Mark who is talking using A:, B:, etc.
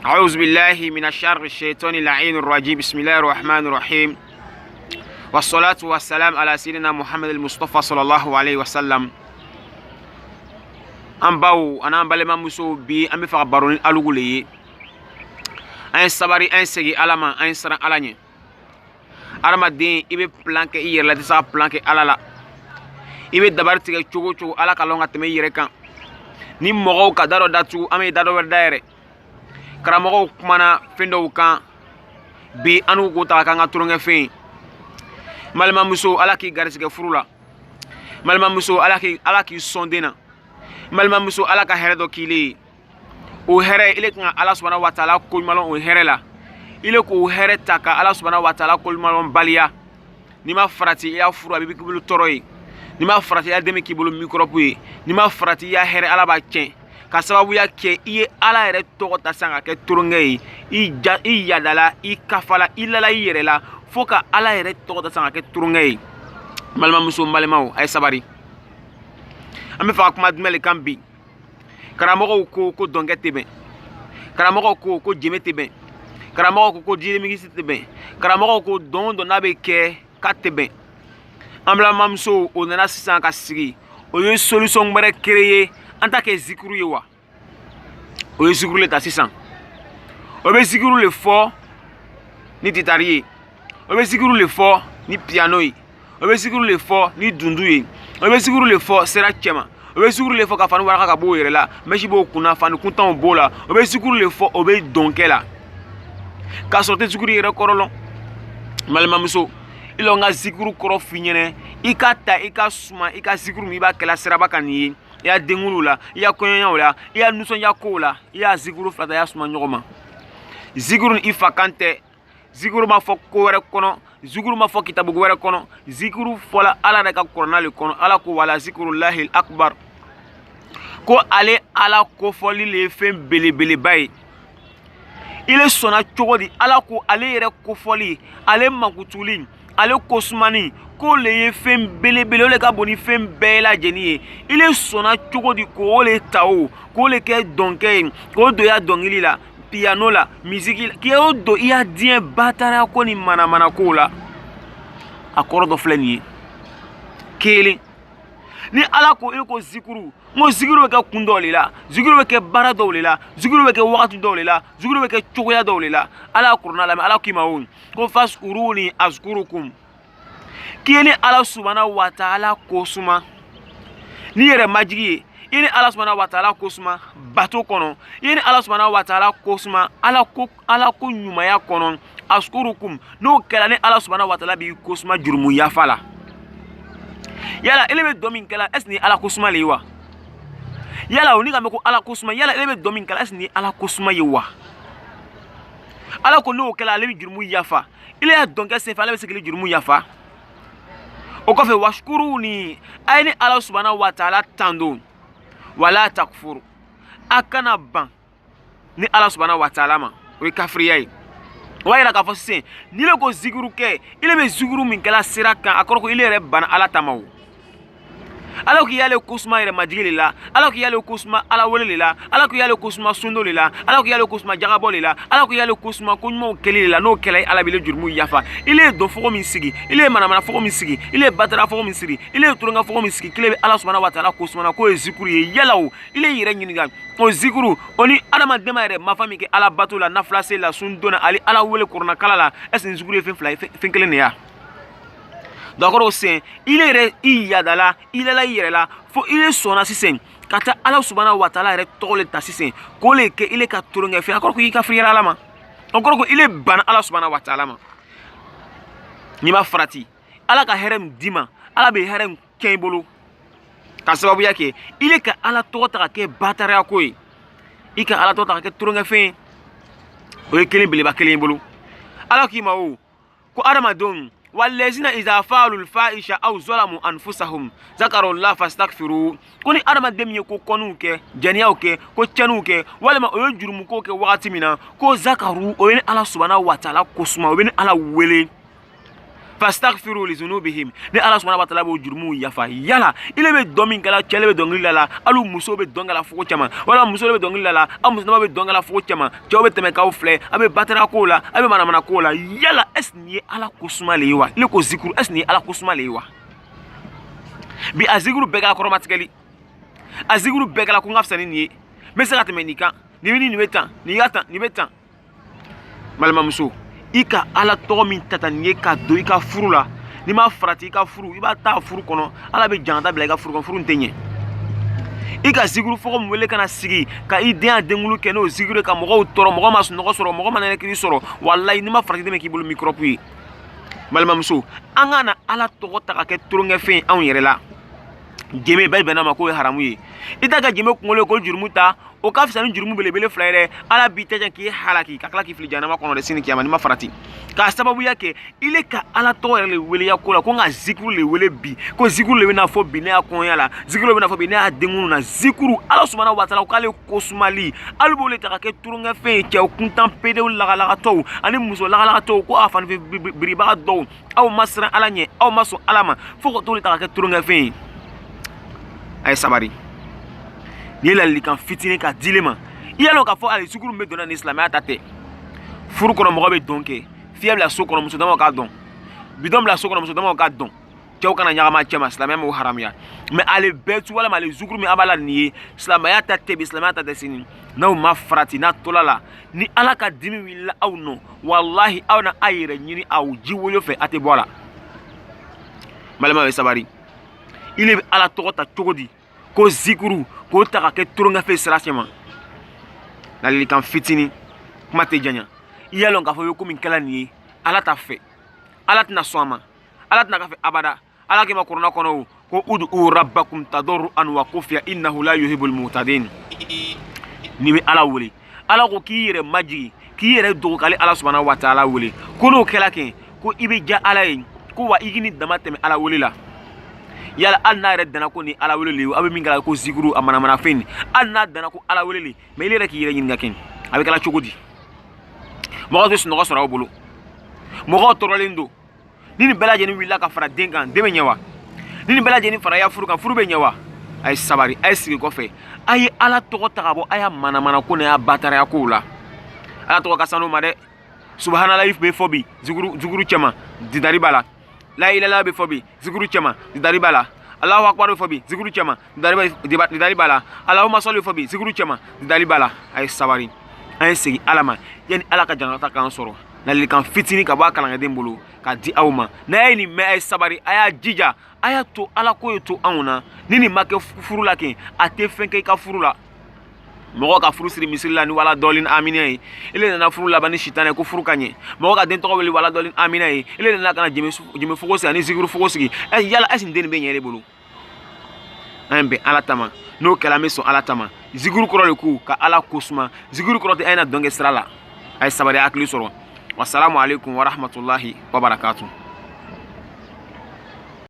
A: أعوذ بالله من الشر الشيطان اللعين الرجيم بسم الله الرحمن الرحيم والصلاة والسلام على سيدنا محمد المصطفى صلى الله عليه وسلم أنباو أنا أنبالي ما مسو بي أمي فغبارون ألوغولي أين سباري أين سيجي ألاما أين سران ألاني أرما دين إبي بلانك إير لتسا بلانك ألالا إبي دبار تيجي چوغو چوغو ألا كالونغا تمي يركان ni mogo ka daro datu ame daro werdare karamogo kumana fendo kan bi anu ko ta kan aturunge fe malma muso alaki garisige furula malma muso alaki sondena malma muso alaka heredo kili o here ile kan Allah subhanahu wa ta'ala ko malon o here la ile ko here taka Allah subhanahu wa ta'ala ko malon balia ni ma farati ya furu abibi kibulu toroyi ni ma farati ya demi kibulu microbe ni ma farati ya here ala ba ken ka sababu ya ke iye ala ere to ta sanga ke turunge i yadala i kafala ilala yere la foka ala ere to ta sanga ke turunge malma muso malmao ay sabari ame fa kuma dmele kambi karamogo ko dongete ben karamogo ko jemete ben karamogo ko jiremi gisite ben karamogo ko dondo nabe ke katebe amla mamso o nana sisan ka sigi o ye solution gbere créer en tant que zikuru ye wa o ye zikuru le ta sisan o be zikuru le fort ni titariye o be zikuru le fort ni piano yi o be zikuru le fort ni dundu yi o be zikuru le fort sera chema o be zikuru le fort ka fanu wara ka bo yere la meshi bo kuna fanu kuntan bo la o be zikuru le fort o be donkela ka sorte zikuru yere korolon malma muso ilo nga zikuru koro finyene ikata ikasuma ikazikuru miba kala seraba kaniye ya dengulu la ya konya la ya nuson ya kola ya zikuru flata ya suma nyogoma zikuru ifakante zikuru ma foko were kono zikuru ma foko kitabu were kono zikuru fola ala reka korona le kono ala ko wala zikrullahil akbar ko ale ala ko foli le fem bele bay ile sona chogodi ala ko ale yere ko foli ale makutulin ale kosumani ko le ye fem belebele ole ka boni fem bela jeni ile sona chogodi ko ole tao ko le ke donke ko do ya dongili la piano la musique ki o do ya dien batara ko ni mana ko la akoro do fleni kele ni ala ko ile ko zikuru mo zikuru be ka kundole la zikuru be ke bara dole la zikuru be ke wakati dole la zikuru be ke chogoya dole la ala kurna la ala kimaun ko fas uruni azkurukum kiyeni ala subhanahu wa ta'ala kosuma ni yere majigi yeni ala subhanahu wa ta'ala kosuma bato kono yeni ala subhanahu wa ta'ala kosuma ala ko nyuma ya kono azkurukum no kala ni ala subhanahu wa ta'ala bi kosuma jurmu ya fala yala elebe domin kala esni ala kosuma lewa yala oni ka meko ala kosuma yala elebe domin kala esni ala kosuma yewa ala ko no kala lebi jurmu yafa ile ya donke se fa lebe sekele jurmu yafa o ko fe washkuruni ayni ala subhanahu wa ta'ala tando wala takfuru akana ban ni ala subhanahu wa ta'ala ma o kafriyai wayra ka fo sen ni le ko zikuru ke ile be zikuru min kala siraka akoro ko ile re ban ala tamaw ala ko yale kusma ire majili la ala ko yale kusma ala wole la ala ko yale kusma sundo la ala ko yale kusma jagabo la ala ko yale kusma kunmo kele la no kele ala bile jurmu yafa ile do foko min sigi ile mana foko min sigi ile batara foko min sigi ile turunga foko min sigi kele ala subhanahu wa ta'ala kusma na ko zikuru ye yalaw ile yire nyiniga o zikuru oni adama dema ire mafami ke ala batula na flase la sundona ali ala wole kurna kala la esin zikuru fin kele ne ya d'accord c'est il est iyadala il la yirela fo il est sona sisen kata ala subhanahu wa ta'ala re tole ta sisen ko le ke il est ka turunga fi akor ko yi ka frira la ma encore ko il est ban ala subhanahu wa ta'ala ma ni ma frati ala ka herem dima ala be herem kembolo ka sababu yake il est ka ala to ta ke batara ko yi ika ala to ta ke turunga fi o kele bele ba kele bolo ala ki ma o ko adama don والذين إذا فعلوا الفاحشة أو ظلموا أنفسهم ذكروا الله فاستغفروا كوني أرما دم يكو كونوكي جنياوكي كو تشانوكي ولما يجرموكي وقت منا كو ذكروا وين الله سبحانه وتعالى كسما وين الله ولي fastaghfiru li zunubihim ni ala subhanahu wa ta'ala bo jurmu yafa yala ile be domin kala chele be dongli la alu muso be dongala foko chama wala muso be dongli la amusna be dongala foko chama chobe teme ka ofle abe batara kola abe mana kola yala esni ala kusuma lewa ile ko zikuru esni ala kusuma lewa bi azikuru bega chromatically azikuru bega la ko ngafsani ni mesaka teme nika ni ni wetan ni yatan ni betan malama muso ika ala to min tatanye ka do ika furu la ni ma farati ika furu iba ta furu kono ala be janta bla ika furu kono furu ntenye ika ziguru foko mwele kana sigi ka ide an dengulu keno ziguru ka mogo toro mogo mas no soro mogo manene kiri soro wallahi ni ma farati de me ki bulu micropi malama muso angana ala to taka ke turunge fe an yere la geme bay bena ma ko haramu yi ita ga geme ko ngole ko jurmuta o ka fisani jurumu belebele flaire ala bitajan ki halaki kakla ki fili janama kono de sini kiyama ni ma farati ka sababu yake ile ka ala to le wele ya kola ko nga zikuru le wele bi ko zikuru le na fo bi ne akon yala zikuru le na fo bi ne adengunu na zikuru ala subhanahu wa ta'ala ko le kosumali albo le taka ke turunga fe ke o kuntan pede o laga to ani muso laga to ko afan biriba do aw masra ala nye aw maso alama fo ko to le taka ke turunga fe ay sabari ni la likan fitini ka dilema iyalo ka fo ali sukuru me donna l'islam atate furu kono mo be donke fiable la sokoro muso dama ka don bidom la sokoro muso dama ka don cew kana nyama chema islam mo haram ya mais ale betu wala male sukuru me abala ni islam ya tate bi islam atate sini na ma frati na tolala ni ala ka dimi willa aw no wallahi aw na ayire nyini aw jiwo fe ate bola malama be sabari ile ala tokota chogodi ko zikuru ko taka ke turunga fe sirasema na likan fitini kuma te janya iyalo nga fo yo komi kala ni ala ta fe ala tna swama ala tna ka fe abada ala ke makuruna kono ko udu rabbakum tadarruan wa khufya innahu la yuhibbul mu'tadin ni be ala wuli ala ko kiyere maji kiyere do kale ala subhanahu wa ta'ala wuli kono kala ke ko ibe ja ala yin ko wa igini damate me ala wuli la yala anna red dana ko ni ala wele abe mingala ko zikuru amana mana fen anna dana ko ala wele me ile rek yire nyinga ken abe kala chogodi mo ko no ko sora bulu mo ko torolendo nini belaje ni willa ka fara dengan deme nyawa nini belaje ni fara ya furu kan furu be nyawa ay sabari ay sigi ko fe ay ala to ko takabo ay mana ko ne ya batara ya ko la ala to ko kasano made subhanallah if be fobi zikuru chama didari bala la ilaha be fobi zikuru chama didari bala Allahu akbar fobi zikuru chama didari bala Allahumma salli fobi zikuru chama didari bala ay sabari ay sigi alama yani alaka janata kan soro na likan fitini ka ba kala ngade mbulu ka di awma na ni me ay sabari aya jija aya to ala ko to anuna nini make furula ke ate fenke ka furula mogo ka furu siri misilla ni wala dolin amina yi ile na furu la bani shitane ko furu kanye mogo ka den to weli wala dolin amina yi ile na kana jeme fokosi ani zikuru fokosi yala asin den be nyere bulu ambe ala tama no kala meso ala tama zikuru koro le ku ka ala kusma zikuru koro te ayna donge srala ay sabari akli soro wassalamu alaikum wa rahmatullahi wa barakatuh.